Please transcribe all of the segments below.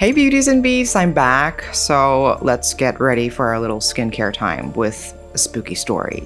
Hey beauties and beasts, I'm back. So let's get ready for our little skincare time with a spooky story.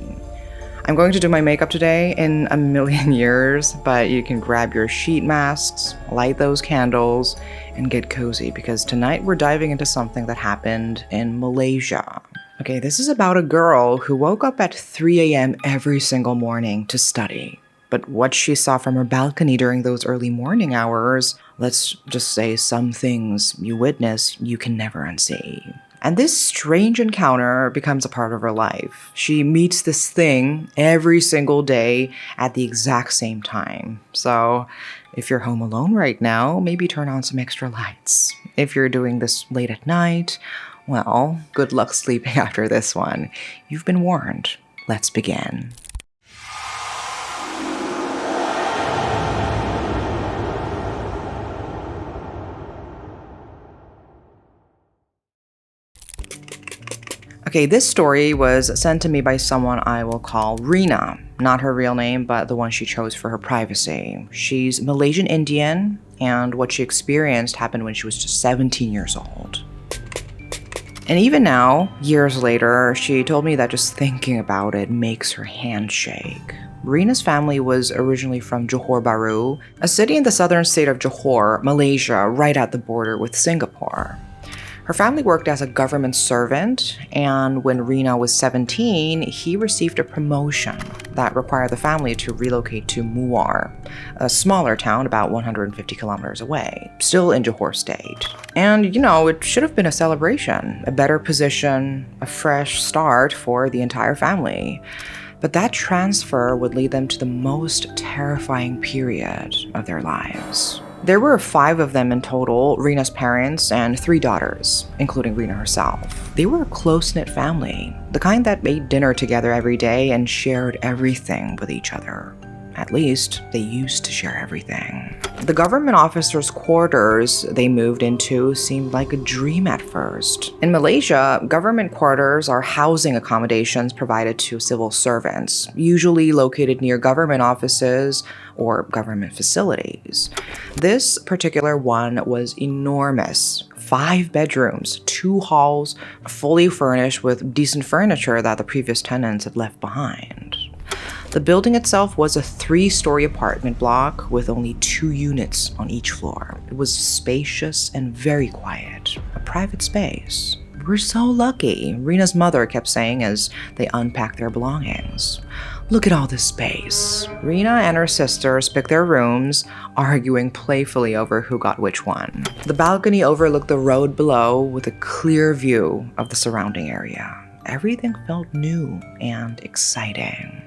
I'm going to do my makeup today in a million years, but you can grab your sheet masks, light those candles, and get cozy because tonight we're diving into something that happened in Malaysia. Okay, this is about a girl who woke up at 3 a.m. every single morning to study. But what she saw from her balcony during those early morning hours, let's just say some things you witness you can never unsee. And this strange encounter becomes a part of her life. She meets this thing every single day at the exact same time. So if you're home alone right now, maybe turn on some extra lights. If you're doing this late at night, well, good luck sleeping after this one. You've been warned. Let's begin. Okay, this story was sent to me by someone I will call Rina. Not her real name, but the one she chose for her privacy. She's Malaysian Indian, and what she experienced happened when she was just 17 years old. And even now, years later, she told me that just thinking about it makes her hand shake. Rina's family was originally from Johor Bahru, a city in the southern state of Johor, Malaysia, right at the border with Singapore. Her family worked as a government servant, and when Rina was 17, he received a promotion that required the family to relocate to Muar, a smaller town about 150 kilometers away, still in Johor State. And, it should have been a celebration, a better position, a fresh start for the entire family. But that transfer would lead them to the most terrifying period of their lives. There were 5 of them in total, Rina's parents and 3 daughters, including Rina herself. They were a close-knit family, the kind that ate dinner together every day and shared everything with each other. At least, they used to share everything. The government officers' quarters they moved into seemed like a dream at first. In Malaysia, government quarters are housing accommodations provided to civil servants, usually located near government offices or government facilities. This particular one was enormous. 5 bedrooms, 2 halls, fully furnished with decent furniture that the previous tenants had left behind. The building itself was a 3-story apartment block with only 2 units on each floor. It was spacious and very quiet, a private space. "We're so lucky," Rina's mother kept saying as they unpacked their belongings. "Look at all this space." Rina and her sisters picked their rooms, arguing playfully over who got which one. The balcony overlooked the road below with a clear view of the surrounding area. Everything felt new and exciting.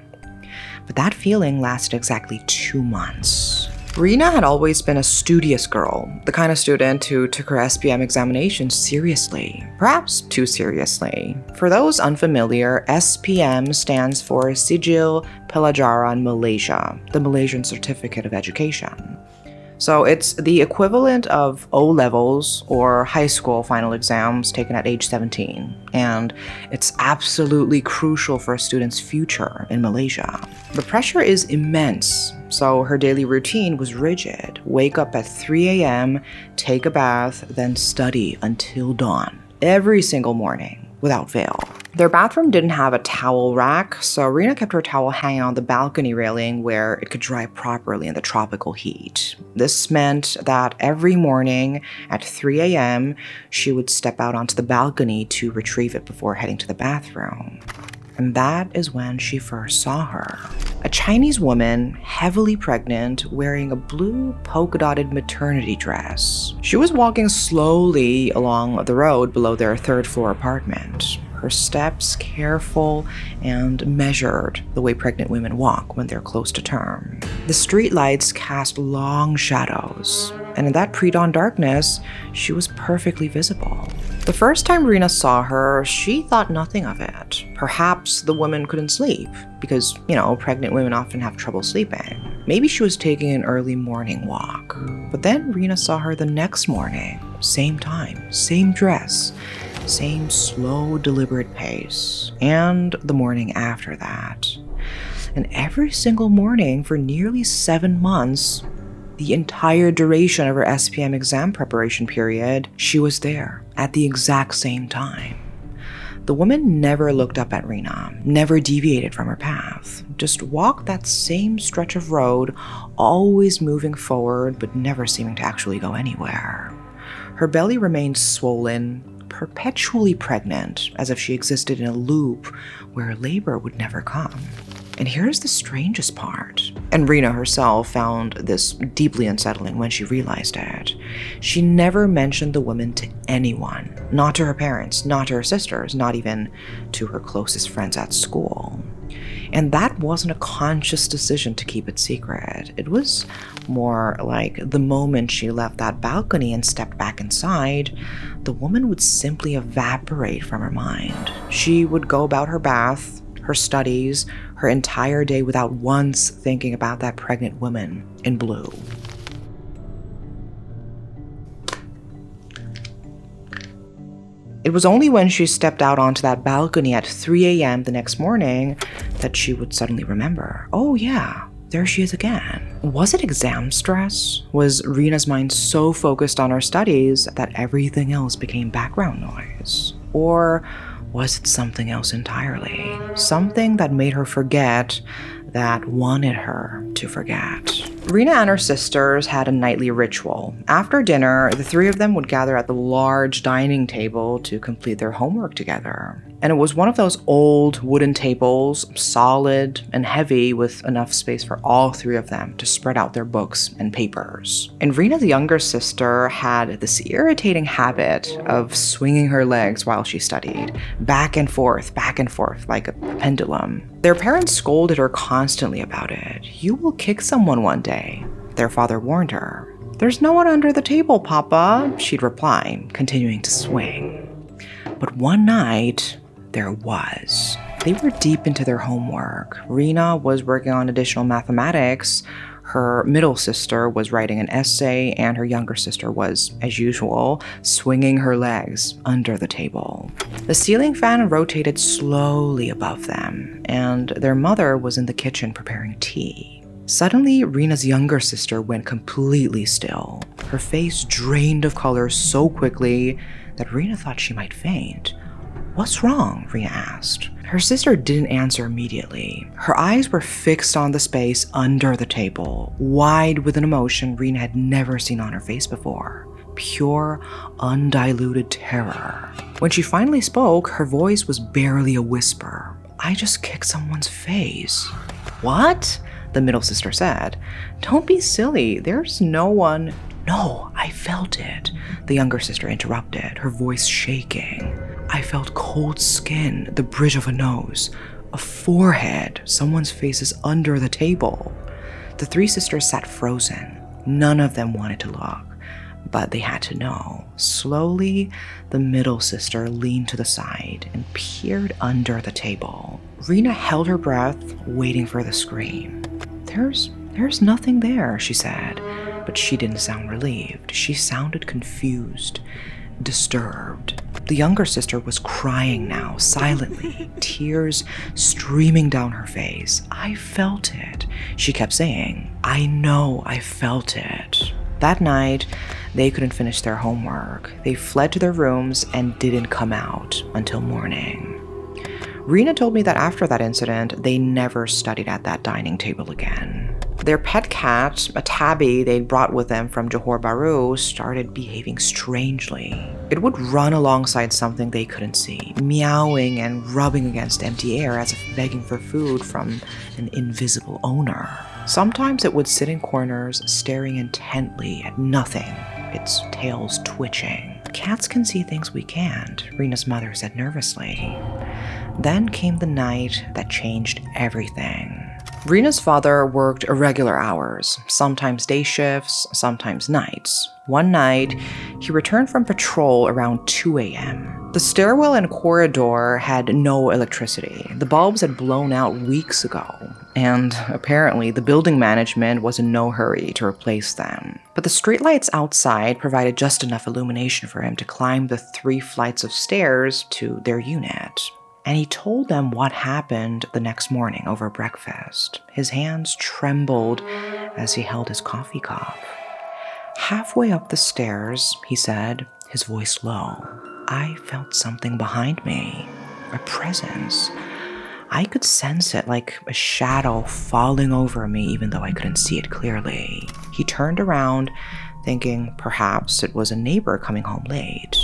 But that feeling lasted exactly 2 months. Rina had always been a studious girl, the kind of student who took her SPM examinations seriously, perhaps too seriously. For those unfamiliar, SPM stands for Sijil Pelajaran Malaysia, the Malaysian Certificate of Education. So it's the equivalent of O-levels or high school final exams taken at age 17. And it's absolutely crucial for a student's future in Malaysia. The pressure is immense, so her daily routine was rigid. Wake up at 3 a.m., take a bath, then study until dawn. Every single morning, without fail. Their bathroom didn't have a towel rack, so Rina kept her towel hanging on the balcony railing where it could dry properly in the tropical heat. This meant that every morning at 3 a.m., she would step out onto the balcony to retrieve it before heading to the bathroom. And that is when she first saw her. A Chinese woman, heavily pregnant, wearing a blue polka-dotted maternity dress. She was walking slowly along the road below their 3rd-floor apartment. Her steps careful and measured, the way pregnant women walk when they're close to term. The streetlights cast long shadows, and in that pre-dawn darkness, she was perfectly visible. The first time Rina saw her, she thought nothing of it. Perhaps the woman couldn't sleep, because, pregnant women often have trouble sleeping. Maybe she was taking an early morning walk. But then Rina saw her the next morning, same time, same dress, same slow, deliberate pace, and the morning after that. And every single morning for nearly 7 months, The entire duration of her SPM exam preparation period, she was there at the exact same time. The woman never looked up at Rena, never deviated from her path, just walked that same stretch of road, always moving forward but never seeming to actually go anywhere. Her belly remained swollen, perpetually pregnant, as if she existed in a loop where labor would never come. And here's the strangest part, and Rena herself found this deeply unsettling when she realized it. She never mentioned the woman to anyone, not to her parents, not to her sisters, not even to her closest friends at school. And that wasn't a conscious decision to keep it secret. It was more like the moment she left that balcony and stepped back inside, the woman would simply evaporate from her mind. She would go about her bath, her studies, her entire day without once thinking about that pregnant woman in blue. It was only when she stepped out onto that balcony at 3 a.m. the next morning that she would suddenly remember, oh yeah, there she is again. Was it exam stress? Was Rena's mind so focused on her studies that everything else became background noise? Or was it something else entirely? Something that made her forget, that wanted her to forget. Rena and her sisters had a nightly ritual. After dinner, the three of them would gather at the large dining table to complete their homework together. And it was one of those old wooden tables, solid and heavy, with enough space for all three of them to spread out their books and papers. And Rena's younger sister had this irritating habit of swinging her legs while she studied, back and forth, like a pendulum. Their parents scolded her constantly about it. You will kick someone one day, their father warned her. There's no one under the table, Papa, she'd reply, continuing to swing. But one night, there was. They were deep into their homework. Rena was working on additional mathematics. Her middle sister was writing an essay, and her younger sister was, as usual, swinging her legs under the table. The ceiling fan rotated slowly above them, and their mother was in the kitchen preparing tea. Suddenly, Rena's younger sister went completely still. Her face drained of color so quickly that Rena thought she might faint. What's wrong? Rena asked. Her sister didn't answer immediately. Her eyes were fixed on the space under the table, wide with an emotion Rena had never seen on her face before. Pure, undiluted terror. When she finally spoke, her voice was barely a whisper. I just kicked someone's face. What? The middle sister said. Don't be silly. There's no one. No, I felt it. The younger sister interrupted, her voice shaking. I felt cold skin, the bridge of a nose, a forehead, someone's face is under the table. The three sisters sat frozen. None of them wanted to look, but they had to know. Slowly, the middle sister leaned to the side and peered under the table. Rena held her breath, waiting for the scream. There's nothing there, she said, but she didn't sound relieved. She sounded confused, disturbed. The younger sister was crying now, silently, tears streaming down her face. I felt it, she kept saying. I know I felt it. That night, they couldn't finish their homework. They fled to their rooms and didn't come out until morning. Rena told me that after that incident, they never studied at that dining table again. Their pet cat, a tabby they'd brought with them from Johor Bahru, started behaving strangely. It would run alongside something they couldn't see, meowing and rubbing against empty air as if begging for food from an invisible owner. Sometimes it would sit in corners, staring intently at nothing, its tails twitching. Cats can see things we can't, Rena's mother said nervously. Then came the night that changed everything. Rena's father worked irregular hours, sometimes day shifts, sometimes nights. One night, he returned from patrol around 2 a.m. The stairwell and corridor had no electricity. The bulbs had blown out weeks ago, and apparently the building management was in no hurry to replace them. But the streetlights outside provided just enough illumination for him to climb the 3 flights of stairs to their unit. and he told them what happened the next morning over breakfast. His hands trembled as he held his coffee cup. Halfway up the stairs, he said, his voice low, I felt something behind me, a presence. I could sense it like a shadow falling over me even though I couldn't see it clearly. He turned around, thinking perhaps it was a neighbor coming home late.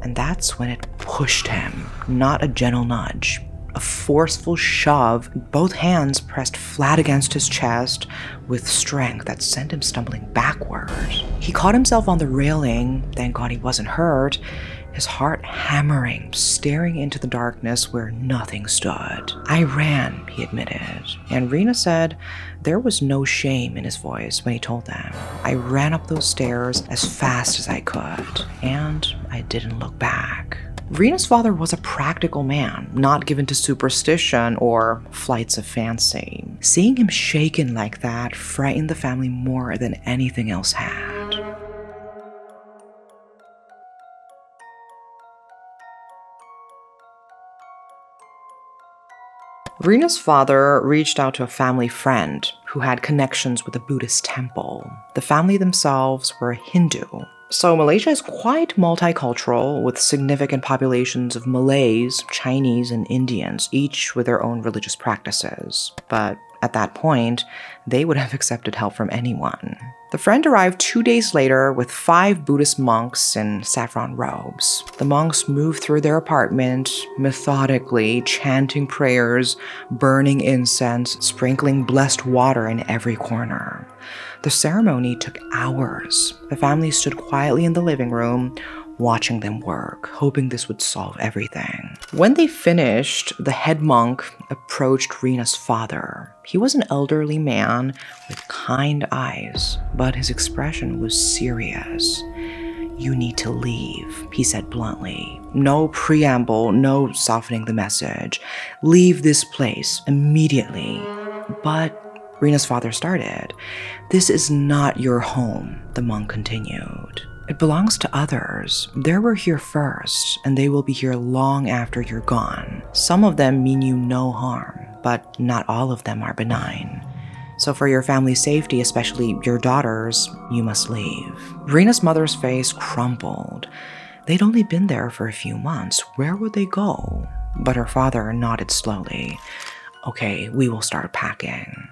And that's when it pushed him, not a gentle nudge. A forceful shove, both hands pressed flat against his chest with strength that sent him stumbling backward. He caught himself on the railing, thank God he wasn't hurt, his heart hammering, staring into the darkness where nothing stood. I ran, he admitted, and Rena said there was no shame in his voice when he told them. I ran up those stairs as fast as I could, and I didn't look back. Rena's father was a practical man, not given to superstition or flights of fancy. Seeing him shaken like that frightened the family more than anything else had. Rena's father reached out to a family friend who had connections with a Buddhist temple. The family themselves were Hindu. So Malaysia is quite multicultural, with significant populations of Malays, Chinese, and Indians, each with their own religious practices. But at that point, they would have accepted help from anyone. The friend arrived 2 days later with 5 Buddhist monks in saffron robes. The monks moved through their apartment, methodically chanting prayers, burning incense, sprinkling blessed water in every corner. The ceremony took hours. The family stood quietly in the living room, watching them work, hoping this would solve everything. When they finished, the head monk approached Rena's father. He was an elderly man with kind eyes, but his expression was serious. You need to leave, he said bluntly. No preamble, no softening the message. Leave this place immediately. But Rena's father started. This is not your home, the monk continued. It belongs to others. They were here first, and they will be here long after you're gone. Some of them mean you no harm, but not all of them are benign. So for your family's safety, especially your daughter's, you must leave. Rena's mother's face crumpled. They'd only been there for a few months. Where would they go? But her father nodded slowly. Okay, we will start packing.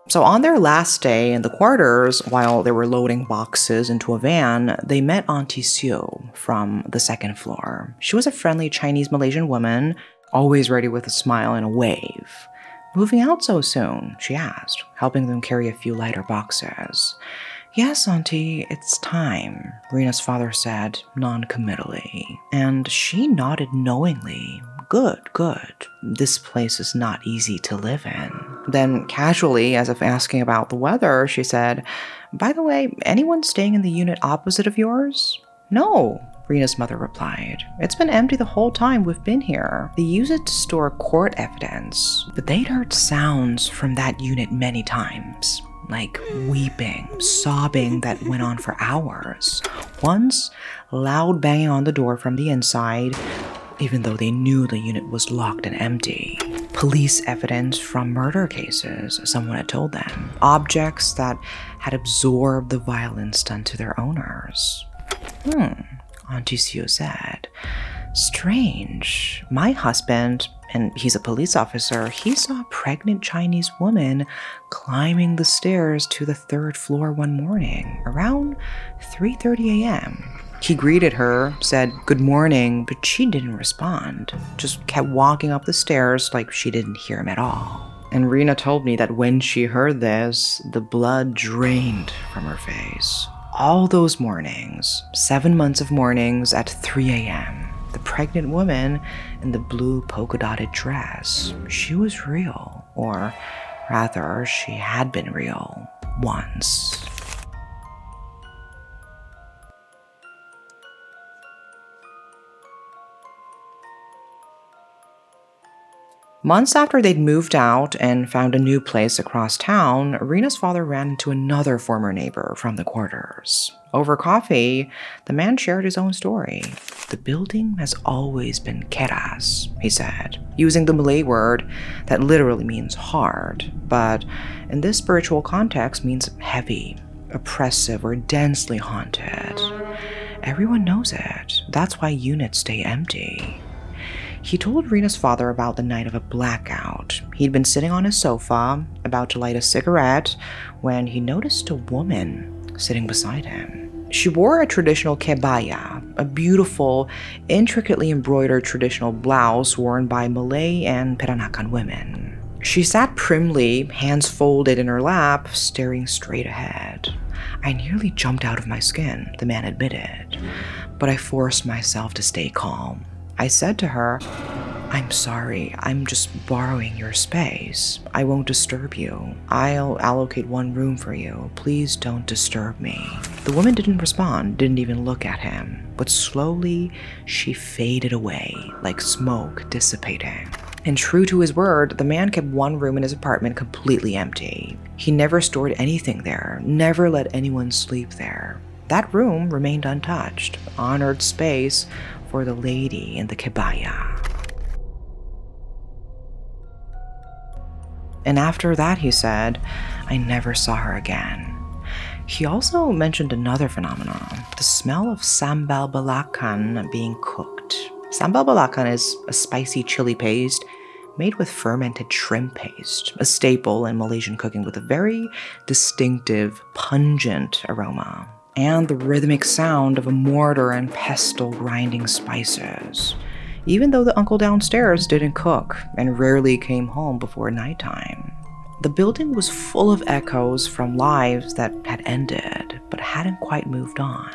So on their last day in the quarters, while they were loading boxes into a van, they met Auntie Sue from the second floor. She was a friendly Chinese-Malaysian woman, always ready with a smile and a wave. Moving out so soon? She asked, helping them carry a few lighter boxes. Yes, Auntie, it's time, Rena's father said non-committally. And she nodded knowingly. Good. This place is not easy to live in. Then casually, as if asking about the weather, she said, by the way, anyone staying in the unit opposite of yours? No, Rena's mother replied. It's been empty the whole time we've been here. They use it to store court evidence, but they'd heard sounds from that unit many times. Like weeping, sobbing that went on for hours. Once, loud banging on the door from the inside, even though they knew the unit was locked and empty. Police evidence from murder cases, someone had told them. Objects that had absorbed the violence done to their owners. Auntie Sue said. Strange. My husband, and he's a police officer, he saw a pregnant Chinese woman climbing the stairs to the 3rd floor one morning, around 3:30 a.m. He greeted her, said good morning, but she didn't respond. Just kept walking up the stairs like she didn't hear him at all. And Rena told me that when she heard this, the blood drained from her face. All those mornings, 7 months of mornings at 3 a.m., the pregnant woman in the blue polka-dotted dress, she was real. Or rather, she had been real once. Months after they'd moved out and found a new place across town, Rena's father ran into another former neighbor from the quarters. Over coffee, the man shared his own story. "The building has always been keras," he said, using the Malay word that literally means hard, but in this spiritual context means heavy, oppressive, or densely haunted. Everyone knows it. That's why units stay empty. He told Rena's father about the night of a blackout. He'd been sitting on his sofa, about to light a cigarette, when he noticed a woman sitting beside him. She wore a traditional kebaya, a beautiful, intricately embroidered traditional blouse worn by Malay and Peranakan women. She sat primly, hands folded in her lap, staring straight ahead. "I nearly jumped out of my skin," the man admitted, "but I forced myself to stay calm. I said to her, 'I'm sorry, I'm just borrowing your space. I won't disturb you. I'll allocate one room for you. Please don't disturb me.' The woman didn't respond, didn't even look at him, but slowly she faded away like smoke dissipating. And true to his word, the man kept one room in his apartment completely empty. He never stored anything there, never let anyone sleep there. That room remained untouched, honored space for the lady in the kebaya. And after that, he said, I never saw her again. He also mentioned another phenomenon, the smell of sambal belacan being cooked. Sambal belacan is a spicy chili paste made with fermented shrimp paste, a staple in Malaysian cooking with a very distinctive, pungent aroma, and the rhythmic sound of a mortar and pestle grinding spices, even though the uncle downstairs didn't cook and rarely came home before nighttime. The building was full of echoes from lives that had ended but hadn't quite moved on.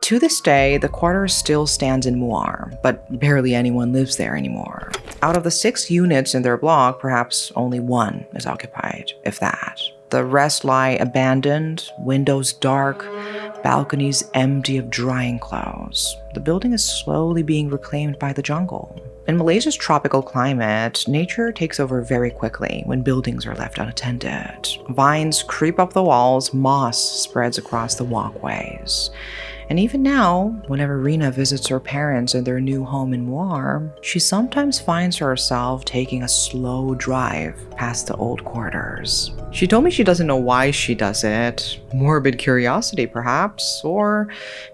To this day, the quarter still stands in Muar, but barely anyone lives there anymore. Out of the 6 units in their block, perhaps only 1 is occupied, if that. The rest lie abandoned, windows dark, balconies empty of drying clothes. The building is slowly being reclaimed by the jungle. In Malaysia's tropical climate, nature takes over very quickly when buildings are left unattended. Vines creep up the walls, moss spreads across the walkways. And even now, whenever Rina visits her parents in their new home in Muar, she sometimes finds herself taking a slow drive past the old quarters. She told me she doesn't know why she does it. Morbid curiosity, perhaps, or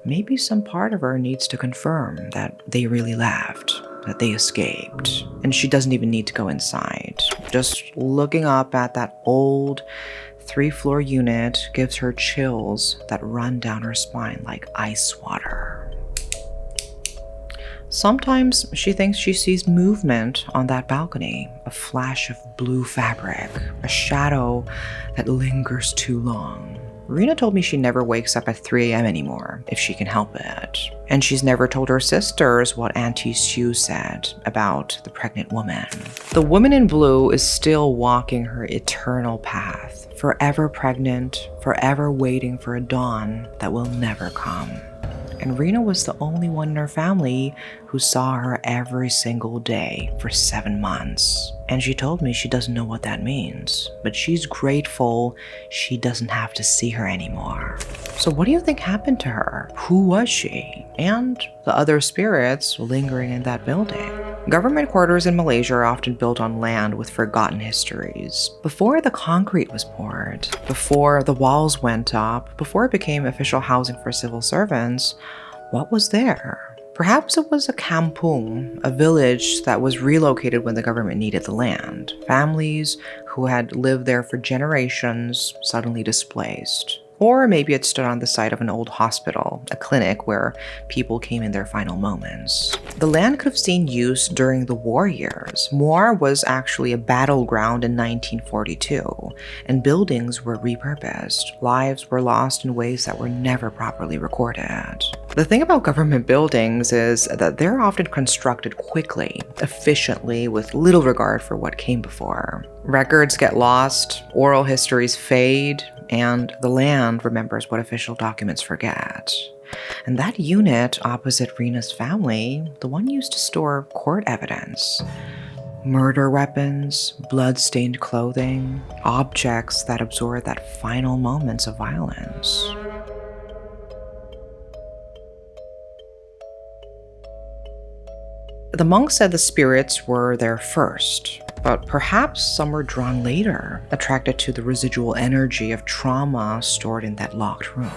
maybe some part of her needs to confirm that they really left, that they escaped. And she doesn't even need to go inside. Just looking up at that old 3-floor unit gives her chills that run down her spine like ice water. Sometimes she thinks she sees movement on that balcony, a flash of blue fabric, a shadow that lingers too long. Rina told me she never wakes up at 3 a.m. anymore, if she can help it. And she's never told her sisters what Auntie Sue said about the pregnant woman. The woman in blue is still walking her eternal path, forever pregnant, forever waiting for a dawn that will never come. And Rina was the only one in her family who saw her every single day for 7 months. And she told me she doesn't know what that means, but she's grateful she doesn't have to see her anymore. So what do you think happened to her? Who was she? And the other spirits lingering in that building? Government quarters in Malaysia are often built on land with forgotten histories. Before the concrete was poured, before the walls went up, before it became official housing for civil servants, what was there? Perhaps it was a kampung, a village that was relocated when the government needed the land. Families who had lived there for generations suddenly displaced. Or maybe it stood on the site of an old hospital, a clinic where people came in their final moments. The land could have seen use during the war years. Muar was actually a battleground in 1942, and buildings were repurposed. Lives were lost in ways that were never properly recorded. The thing about government buildings is that they're often constructed quickly, efficiently, with little regard for what came before. Records get lost, oral histories fade, and the land remembers what official documents forget. And that unit opposite Rena's family, the one used to store court evidence. Murder weapons, blood-stained clothing, objects that absorb that final moments of violence. The monk said the spirits were there first, but perhaps some were drawn later, attracted to the residual energy of trauma stored in that locked room.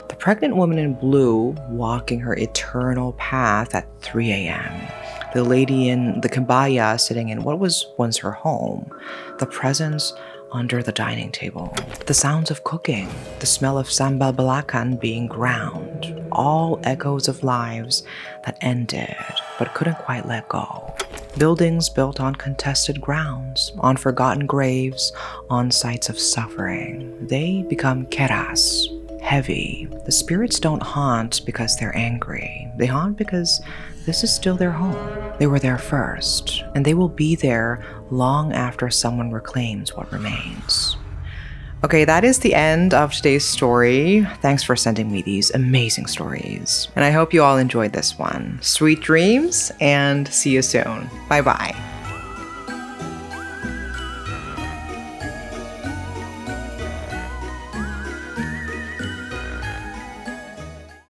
The pregnant woman in blue walking her eternal path at 3 a.m. The lady in the kebaya sitting in what was once her home. The presence under the dining table. The sounds of cooking. The smell of sambal belacan being ground. All echoes of lives that ended but couldn't quite let go. Buildings built on contested grounds, on forgotten graves, on sites of suffering. They become keras. Heavy. The spirits don't haunt because they're angry. They haunt because this is still their home. They were there first, and they will be there long after someone reclaims what remains. Okay, that is the end of today's story. Thanks for sending me these amazing stories. And I hope you all enjoyed this one. Sweet dreams, and see you soon. Bye-bye.